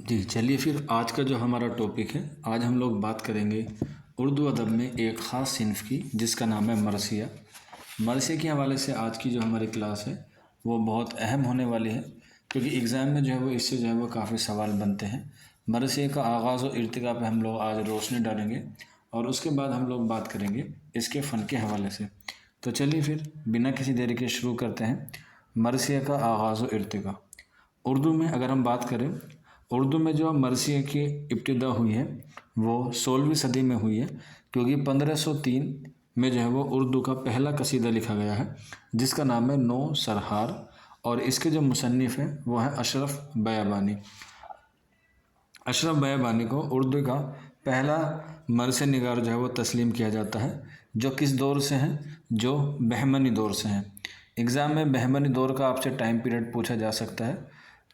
जी, चलिए फिर आज का जो हमारा टॉपिक है, आज हम लोग बात करेंगे उर्दू अदब में एक ख़ास सिन्फ़ की जिसका नाम है मरसिया। मरसिया के हवाले से आज की जो हमारी क्लास है वो बहुत अहम होने वाली है, क्योंकि एग्ज़ाम में जो है वो इससे जो है वो काफ़ी सवाल बनते हैं। मरसिया का आगाज़ और इर्तिका पे हम लोग आज रोशनी डालेंगे और उसके बाद हम लोग बात करेंगे इसके फ़न के हवाले से। तो चलिए फिर बिना किसी देरी के शुरू करते हैं। मरसिया का आगाज़ और इर्तिका। उर्दू में अगर हम बात करें, उर्दू में जो मरसिया की इब्तिदा हुई है वो 16वीं सदी में हुई है, क्योंकि 1503 में जो है वो उर्दू का पहला कसीदा लिखा गया है जिसका नाम है नो सरहार, और इसके जो मुसन्निफ़ हैं वो हैं अशरफ बयाबानी। अशरफ बयाबानी को उर्दू का पहला मरसिया निगार जो है वो तस्लीम किया जाता है, जो किस दौर से हैं, जो बहमनी दौर से हैं। एग्ज़ाम में बहमनी दौर का आपसे टाइम पीरियड पूछा जा सकता है,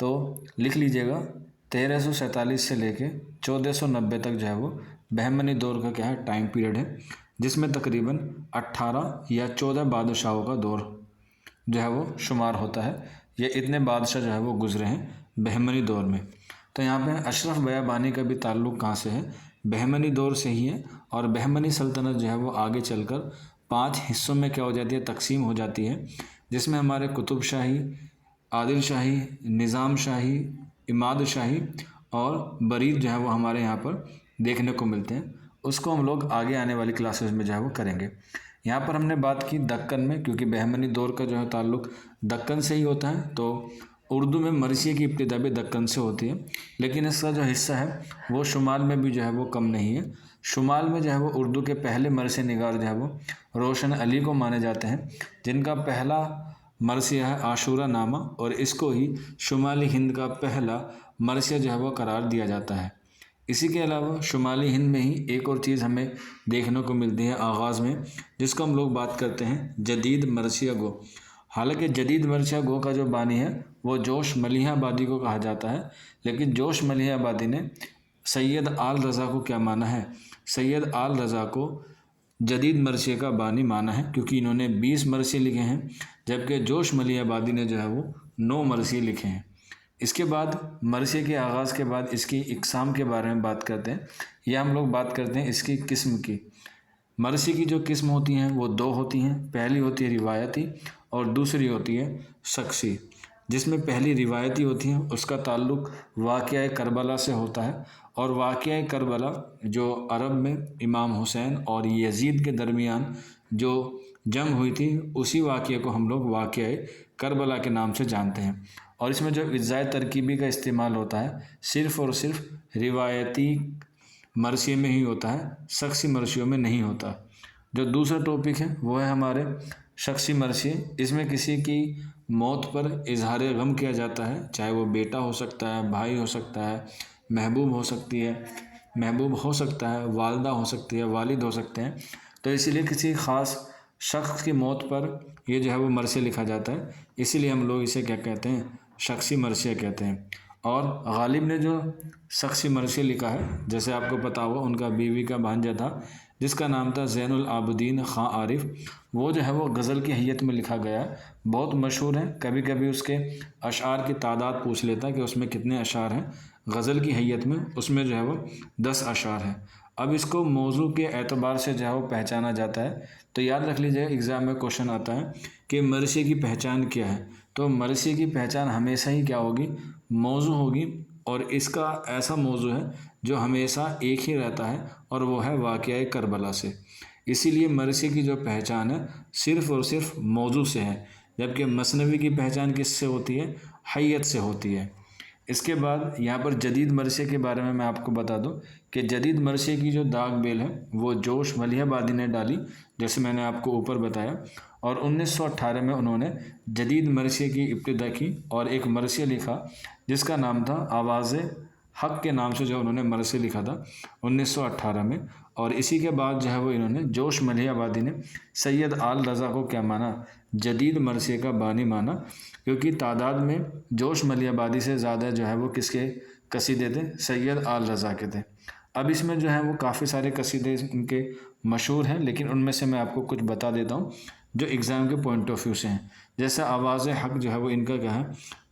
तो लिख लीजिएगा 1347 से लेके 1490 तक जो है वो बहमनी दौर का क्या है टाइम पीरियड है, जिसमें तकरीबन 18 या 14 बादशाहों का दौर जो है वो शुमार होता है। ये इतने बादशाह जो है वो गुजरे हैं बहमनी दौर में। तो यहाँ पे अशरफ बयाबानी का भी ताल्लुक़ कहाँ से है, बहमनी दौर से ही है। और बहमनी सल्तनत जो है वो आगे चलकर 5 हिस्सों में क्या हो जाती है, तकसीम हो जाती है, जिसमें हमारे कुतुब शाही, आदिल शाही, निज़ाम शाही, इमाद शाही और बरीद जो है वो हमारे यहाँ पर देखने को मिलते हैं। उसको हम लोग आगे आने वाली क्लासेस में जो है वो करेंगे। यहाँ पर हमने बात की दक्कन में, क्योंकि बहमनी दौर का जो है ताल्लुक़ दक्कन से ही होता है, तो उर्दू में मरसिया की इब्तिदा भी दक्कन से होती है। लेकिन इसका जो हिस्सा है वो शुमाल में भी जो है वो कम नहीं है। शुमाल में जो है वो उर्दू के पहले मरसिया निगार जो है वो रोशन अली को माने जाते हैं, जिनका पहला मरसिया है आशूरा नामा, और इसको ही शुमाली हिंद का पहला मरसिया जो है वो करार दिया जाता है। इसी के अलावा शुमाली हिंद में ही एक और चीज़ हमें देखने को मिलती है आगाज़ में, जिसको हम लोग बात करते हैं जदीद मरसिया गो। हालांकि जदीद मरसिया गो का जो बानी है वो जोश मलिहाबादी को कहा जाता है, लेकिन जोश मलिहाबादी ने सैयद आल रज़ा को क्या माना है, सैयद आल रज़ा को जदीद मरसिया का बानी माना है, क्योंकि इन्होंने 20 मरसिए लिखे हैं, जबकि जोश मलिहाबादी ने जो है वो 9 मरसिए लिखे हैं। इसके बाद मरसिया के आगाज़ के बाद इसकी इकसाम के बारे में बात करते हैं, या हम लोग बात करते हैं इसकी किस्म की। मरसिया की जो किस्म होती हैं वो 2 होती हैं। पहली होती है रिवायती और दूसरी होती है शख्सी। जिसमें पहली रिवायती होती है उसका ताल्लुक़ वाक़या करबला से होता है, और वाक़या करबला जो अरब में इमाम हुसैन और यजीद के दरमियान जो जंग हुई थी, उसी वाक़ये को हम लोग वाक़या करबला के नाम से जानते हैं। और इसमें जो इज़्ज़ाए तरकीबी का इस्तेमाल होता है सिर्फ़ और सिर्फ रिवायती मरसिए में ही होता है, शख्सी मरसियों में नहीं होता। जो दूसरा टॉपिक है वो है हमारे शख्सी मरसिए। इसमें किसी की मौत पर इजहार गम किया जाता है, चाहे वो बेटा हो सकता है, भाई हो सकता है, महबूब हो सकती है, महबूब हो सकता है, वालदा हो सकती है, वालिद हो सकते हैं। तो इसीलिए किसी ख़ास शख्स की मौत पर ये जो है वो मरसिया लिखा जाता है, इसीलिए हम लोग इसे क्या कहते हैं, शख्सी मरसिया कहते हैं। और गालिब ने जो शख्सी मरसिया लिखा है, जैसे आपको पता होगा उनका बीवी का भांजा था जिसका नाम था ज़ैनुल आबदीन ख़ां आरिफ, वो जो है वो गज़ल की हैयत में लिखा गया है, बहुत मशहूर है। कभी कभी उसके अशार की तादाद पूछ लेता है कि उसमें कितने अशार हैं। गज़ल की हैयत में उसमें जो है वो 10 अशार हैं। अब इसको मौजू के एतबार से जो है वो पहचाना जाता है। तो याद रख लीजिए, एग्ज़ाम में क्वेश्चन आता है कि मरसिया की पहचान क्या है, तो मरसिया की पहचान हमेशा ही क्या होगी, मौजू होगी। और इसका ऐसा मौजू है जो हमेशा एक ही रहता है, और वो है वाक़या करबला से। इसीलिए मरसिया की जो पहचान है सिर्फ़ और सिर्फ मौजू से है, जबकि मसनवी की पहचान किससे होती है, हैयत से होती है। इसके बाद यहाँ पर जदीद मरसिया के बारे में मैं आपको बता दूं कि जदीद मरसिया की जो दाग बेल है वो जोश मलिहाबादी ने डाली, जैसे मैंने आपको ऊपर बताया। और 1918 में उन्होंने जदीद मरसिया की इब्तिदा की और एक मरसिया लिखा जिसका नाम था आवाज़ हक़ के नाम से, जो उन्होंने मरसिया लिखा था 1918 में। और इसी के बाद जो है वो इन्होंने जोश मलिहाबादी ने सैयद आल रज़ा को क्या माना, जदीद मरसिया का बानी माना, क्योंकि तादाद में जोश मलिहाबादी से ज़्यादा जो है वो किसके कसीदे थे, सैयद आल रज़ा के थे। अब इसमें जो है वो काफ़ी सारे कसीदे इनके मशहूर हैं, लेकिन उनमें से मैं आपको कुछ बता देता हूँ जो एग्ज़ाम के पॉइंट ऑफ व्यू से हैं। जैसे आवाज़ हक़ जो है वो इनका क्या है,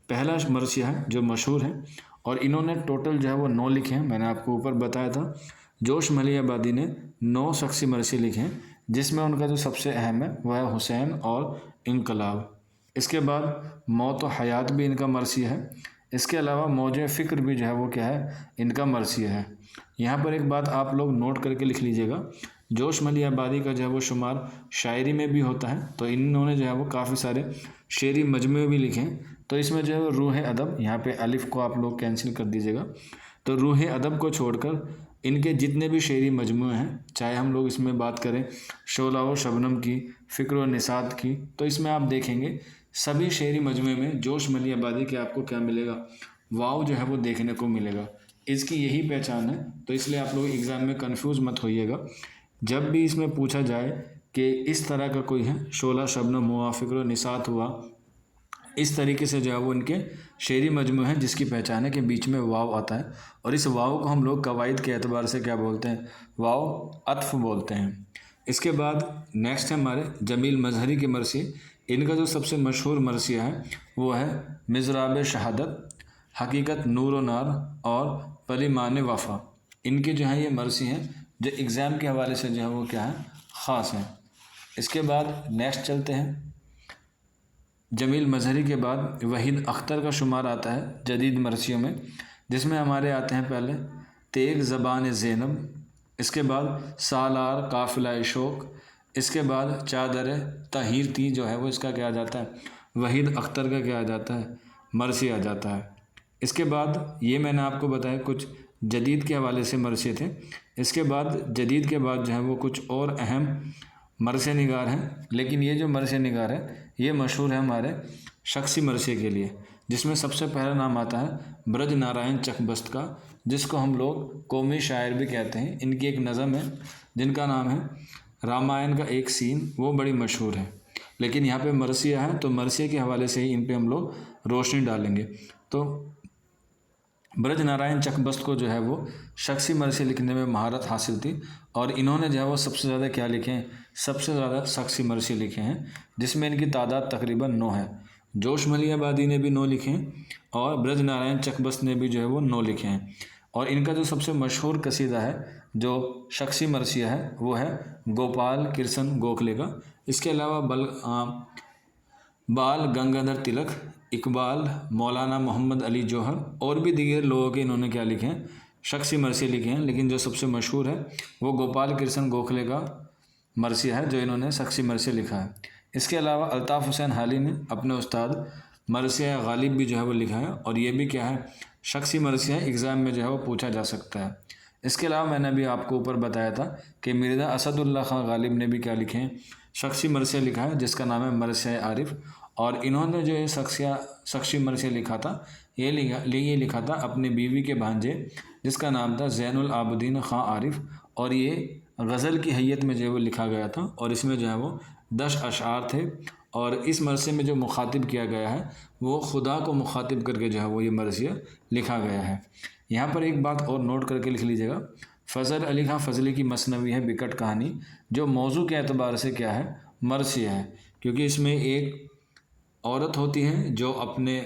पहला मरसिया है जो मशहूर है, और इन्होंने टोटल जो है वो 9 लिखे हैं। मैंने आपको ऊपर बताया था जोश मलियाबादी ने 9 शख्सी मरसी लिखे हैं, जिसमें उनका जो सबसे अहम है वह है हुसैन और इनकलाब। इसके बाद मौत व हयात भी इनका मरसिया है। इसके अलावा मौज फ़िक्र भी जो है वो क्या है, इनका मरसिया है। यहाँ पर एक बात आप लोग नोट करके लिख लीजिएगा, जोश मलियाबादी का जो है वो शुमार शायरी में भी होता है, तो इन्होंने जो है वो काफ़ी सारे शेरी मजमूए भी लिखे हैं। तो इसमें जो है वो रूह अदब, यहाँ पे अलिफ को आप लोग कैंसिल कर दीजिएगा, तो रूह अदब को छोड़कर इनके जितने भी शेरी मजमूए हैं, चाहे हम लोग इसमें बात करें शोला व शबनम की, फ़िक्र व निसात की, तो इसमें आप देखेंगे सभी शेरी मजमूए में जोश मलियाबादी के आपको क्या मिलेगा, वाव जो है वो देखने को मिलेगा। इसकी यही पहचान है, तो इसलिए आप लोग एग्ज़ाम में कंफ्यूज मत होइएगा। जब भी इसमें पूछा जाए कि इस तरह का कोई है, शोला शबनम हुआ, फ़िक्र व निसात हुआ, इस तरीके से जो है वो इनके शेरी मजमू हैं जिसकी पहचान है कि बीच में वाव आता है, और इस वाव को हम लोग कवायद के एतबार से क्या बोलते हैं, वाव अत्फ बोलते हैं। इसके बाद नेक्स्ट है हमारे जमील मजहरी की मरसी। इनका जो सबसे मशहूर मरसिया है वो है मिज़राब शहादत, हकीकत नूर व नार और परिमान वफ़ा। इनके जो है ये मरसी हैं जो एग्ज़ाम के हवाले से जो है वो क्या है, ख़ास हैं। इसके बाद नेक्स्ट चलते हैं, जमील मजहरी के बाद वहीद अख्तर का शुमार आता है जदीद मरसियों में, जिसमें हमारे आते हैं पहले तेग ज़बान ज़ैनब, इसके बाद सालार काफ़िला शौक, इसके बाद चादर ताहिर थी जो है वो इसका क्या आ जाता है, वहीद अख्तर का क्या आ जाता है, मरसी आ जाता है। इसके बाद ये मैंने आपको बताया कुछ जदीद के हवाले से मरसी थे। इसके बाद जदीद के बाद जो है वो कुछ और अहम मरसे निगार हैं, लेकिन ये जो मरसे निगार है ये मशहूर है हमारे शख्सी मरसे के लिए, जिसमें सबसे पहला नाम आता है ब्रज नारायण चकबस्त का, जिसको हम लोग कौमी शायर भी कहते हैं। इनकी एक नज़म है जिनका नाम है रामायण का एक सीन, वो बड़ी मशहूर है। लेकिन यहाँ पे मरसिया है, तो मरसिया के हवाले से ही इन पे हम लोग रोशनी डालेंगे। तो ब्रज नारायण चकबस्त को जो है वो शख्सी मरसी लिखने में महारत हासिल थी, और इन्होंने जो है वो सबसे ज़्यादा क्या लिखे हैं, सबसे ज़्यादा शख्सी मरसी लिखे हैं, जिसमें इनकी तादाद तकरीबन 9 है। जोश मलियाबादी ने भी 9 लिखे हैं और ब्रज नारायण चकबस्त ने भी जो है वो 9 लिखे हैं। और इनका जो सबसे मशहूर कसीदा है जो शख्सी मरसिया है वो है गोपाल कृष्ण गोखले का। इसके अलावा बाल गंगाधर तिलक, इकबाल, मौलाना मोहम्मद अली जौहर और भी दीगर लोगों के इन्होंने क्या लिखे हैं, शख्सी मरसी लिखे हैं। लेकिन जो सबसे मशहूर है वो गोपाल कृष्ण गोखले का मरसिया है जो इन्होंने शख्सी मरसी लिखा है। इसके अलावा अल्ताफ़ हुसैन हाली ने अपने उस्ताद मरसिया गालिब भी जो है वो लिखा है, और ये भी क्या है, शख्सी मरसिया एग्ज़ाम में जो है वो पूछा जा सकता है। इसके अलावा मैंने अभी आपको ऊपर बताया था कि मिर्ज़ा असदुल्ला खां गालिब ने भी क्या लिखे हैं, शख्सी मरसिया लिखा है जिसका नाम है मरसिया आरिफ। और इन्होंने जो ये शख्सी मरसिया लिखा था ये लिखा था अपनी बीवी के भांजे जिसका नाम था ज़ैनुल आबदीन खां आरिफ, और ये गज़ल की हैयत में जो है वो लिखा गया था, और इसमें जो है वो 10 अशआर थे। और इस मरसे में जो मुखातिब किया गया है वो खुदा को मुखातिब करके जो है वो ये मरसिया लिखा गया है। यहाँ पर एक बात और नोट करके लिख लीजिएगा, फ़ज़ल अली खां फ़ज़ली की मसनवी है बिकट कहानी, जो मौजू के एतबार से क्या है, मरसिया है, क्योंकि इसमें एक औरत होती है जो अपने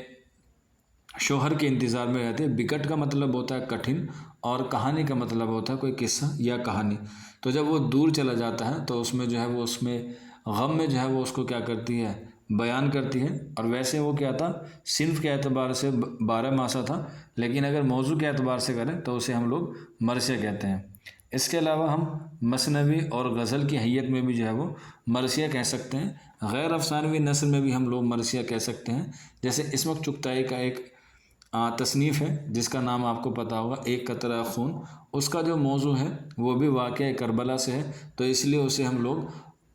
शोहर के इंतज़ार में रहते हैं। बिकट का मतलब होता है कठिन, और कहानी का मतलब होता है कोई किस्सा या कहानी। तो जब वो दूर चला जाता है तो उसमें जो है वो उसमें गम में जो है वो उसको क्या करती है, बयान करती है। और वैसे वो क्या था, सिन्फ के एतबार से 12 मासा था, लेकिन अगर मौजू के एतबार से करें तो उसे हम लोग मरसिया कहते हैं। इसके अलावा हम मसनवी और गज़ल की हैयत में भी जो है वो मरसिया कह सकते हैं। गैर अफसानवी नस्ल में भी हम लोग मरसिया कह सकते हैं। जैसे इसमत चुगताई का एक तसनीफ़ है जिसका नाम आपको पता होगा, एक कतरा खून, उसका जो मौजू है वो भी वाक़या करबला से है, तो इसलिए उसे हम लोग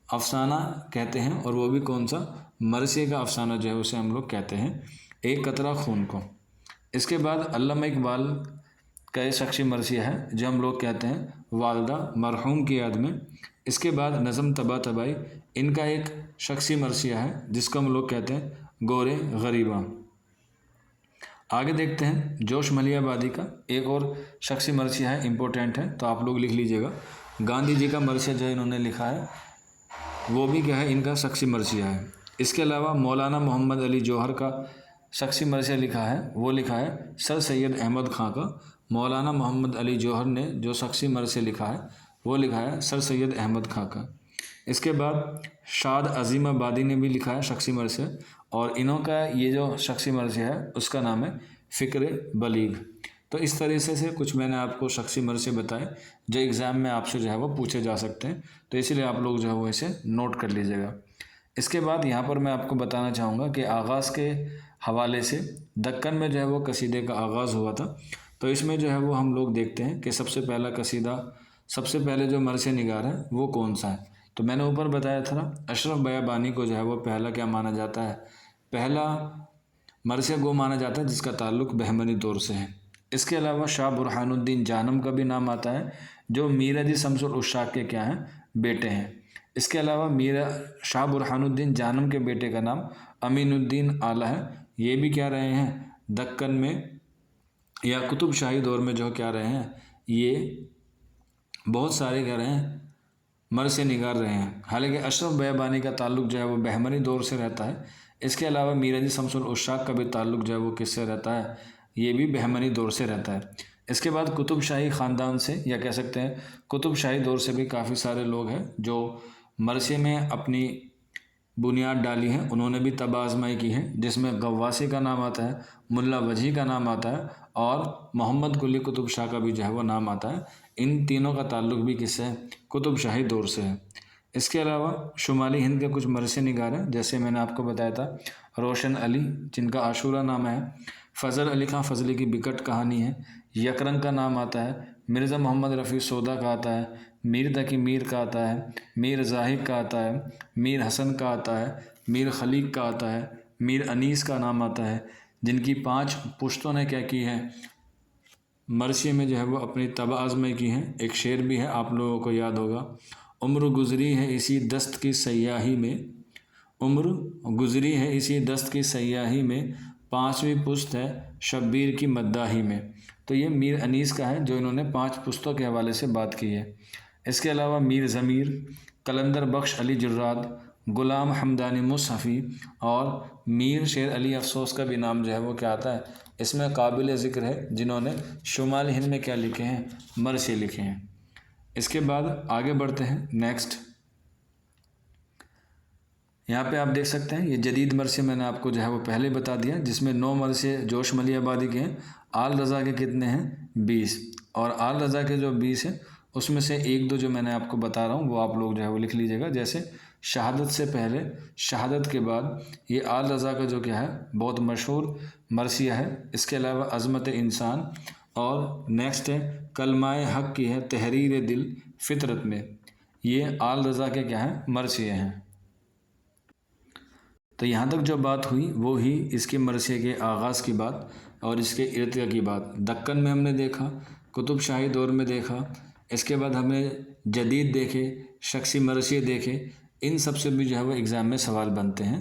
अफसाना कहते हैं, और वो भी कौन सा, मरसिया का अफसाना जो है उसे हम लोग कहते हैं, एक कतरा खून को। इसके बाद अल्लामा इकबाल का एक शख्सी मरसिया है जो हम लोग कहते हैं वालदा मरहूम की याद में। इसके बाद नज़म तबा तबाई, इनका एक शख्सी मरसिया है जिसको हम लोग कहते हैं गोरे गरीबा। आगे देखते हैं जोश मलियाबादी का एक और शख्सी मरसिया है, इम्पोर्टेंट है, तो आप लोग लिख लीजिएगा। गांधी जी का मरसिया जो इन्होंने लिखा है वो भी क्या है, इनका शख्सी मरसिया है। इसके अलावा मौलाना मोहम्मद अली जौहर का शख्सी मरसिया लिखा है वो लिखा है सर सैयद अहमद खां का। मौलाना मोहम्मद अली जौहर ने जो शख्सी मरसिया लिखा है वो लिखा है सर सैयद अहमद खां का। इसके बाद शाद अजीमाबादी ने भी लिखा है शख्सी मरसिया, और इन्हों का ये जो शख्सी मरसिया है उसका नाम है फ़िक्र बलीग। तो इस तरीके से कुछ मैंने आपको शख्सी मरसिया बताए जो एग्ज़ाम में आपसे जो है वो पूछे जा सकते हैं, तो इसीलिए आप लोग जो है वो इसे नोट कर लीजिएगा। इसके बाद यहाँ पर मैं आपको बताना चाहूँगा कि आगाज़ के हवाले से दक्कन में जो है वो कसीदे का आगाज़ हुआ था। तो इसमें जो है वो हम लोग देखते हैं कि सबसे पहला कसीदा, सबसे पहले जो मरसिया निगार है वो कौन सा है। तो मैंने ऊपर बताया था ना, अशरफ बयाबानी को जो है वो पहला क्या माना जाता है, पहला मरसिया गो माना जाता है जिसका ताल्लुक़ बहमनी दौर से है। इसके अलावा शाह बुरहानुद्दीन जानम का भी नाम आता है जो मीर अली शम्सुल उश्शाक के क्या हैं, बेटे हैं। इसके अलावा मीरा शाह बुरहानुद्दीन जानम के बेटे का नाम अमीनुद्दीन आला है। ये भी क्या रहे हैं, दक्कन में या कुतुब शाही दौर में जो क्या रहे हैं, ये बहुत सारे क्या रहे हैं, मरसिया निगार रहे हैं। हालांकि अशरफ बयाबानी का ताल्लुक़ जो है वो बहमनी दौर से रहता है। इसके अलावा मीर अली शम्सुल उश्शाक का भी ताल्लुक़ जो है वो किससे रहता है, ये भी बहमनी दौर से रहता है। इसके बाद कुतुब शाही ख़ानदान से, या कह सकते हैं कुतुब शाही दौर से भी काफ़ी सारे लोग हैं जो मरसिया में अपनी बुनियाद डाली है, उन्होंने भी तब आजमाई की है, जिसमें गवासी का नाम आता है, मुल्ला वजी का नाम आता है और मोहम्मद कुली कुतुब शाह का भी जो है वो नाम आता है। इन तीनों का ताल्लुक़ भी किससे है, कुतुब शाही दौर से है। इसके अलावा शुमाली हिंद के कुछ मरसिया निगार हैं, जैसे मैंने आपको बताया था रोशन अली जिनका आशूरा नाम है, फ़ज़ल अली खां फ़ज़ली की बिकट कहानी है, यकरंग का नाम आता है, मिर्ज़ा मोहम्मद रफ़ी सौदा का आता है, मीर तकी मीर का आता है, मीर ज़ाहिद का आता है, मीर हसन का आता है, मीर खलीक का आता है, मीर अनीस का नाम आता है, जिनकी 5 पुश्तों ने क्या की है, मरसिया में जो है वो अपनी तब आज़माई की हैं। एक शेर भी है, आप लोगों को याद होगा, उम्र गुज़री है इसी दस्त की सयाही में, उम्र गुज़री है इसी दस्त की सयाही में, 5वीं पुश्त है शब्बीर की मद्दाही में। तो ये मीर अनीस का है जो इन्होंने 5 पुश्तों के हवाले से बात की है। इसके अलावा मीर ज़मीर, कलंदर बख्श अली जुर्राद, ग़ुलाम हमदानी मुसहफ़ी और मीर शेर अली अफसोस का भी नाम जो है वो क्या आता है, इसमें काबिल ज़िक्र है, जिन्होंने शुमाल हिंद में क्या लिखे हैं, मरसिया लिखे हैं। इसके बाद आगे बढ़ते हैं नेक्स्ट। यहाँ पे आप देख सकते हैं ये जदीद मरसिया मैंने आपको जो है वो पहले बता दिया, जिसमें 9 मरसिया जोश मली आबादी के हैं। आल रज़ा के कितने हैं, 20, और आल रज़ा के जो 20 हैं उसमें से 1-2 जो मैंने आपको बता रहा हूँ वो आप लोग जो है वो लिख लीजिएगा। जैसे शहादत से पहले, शहादत के बाद, ये आल रज़ा का जो क्या है बहुत मशहूर मरसिया है। इसके अलावा अज़मत इंसान, और नेक्स्ट है कलमाए हक़ की है तहरीर दिल फितरत में। ये आल रज़ा के क्या हैं, मरसिया हैं। तो यहाँ तक जो बात हुई वो ही इसके मरसिया के आगाज़ की बात और इसके इर्तिका की बात। दक्कन में हमने देखा, कुतुब शाही दौर में देखा, इसके बाद हमने जदीद देखे, शख्सी मरसिया देखे। इन सब से भी जो है वो एग्ज़ाम में सवाल बनते हैं।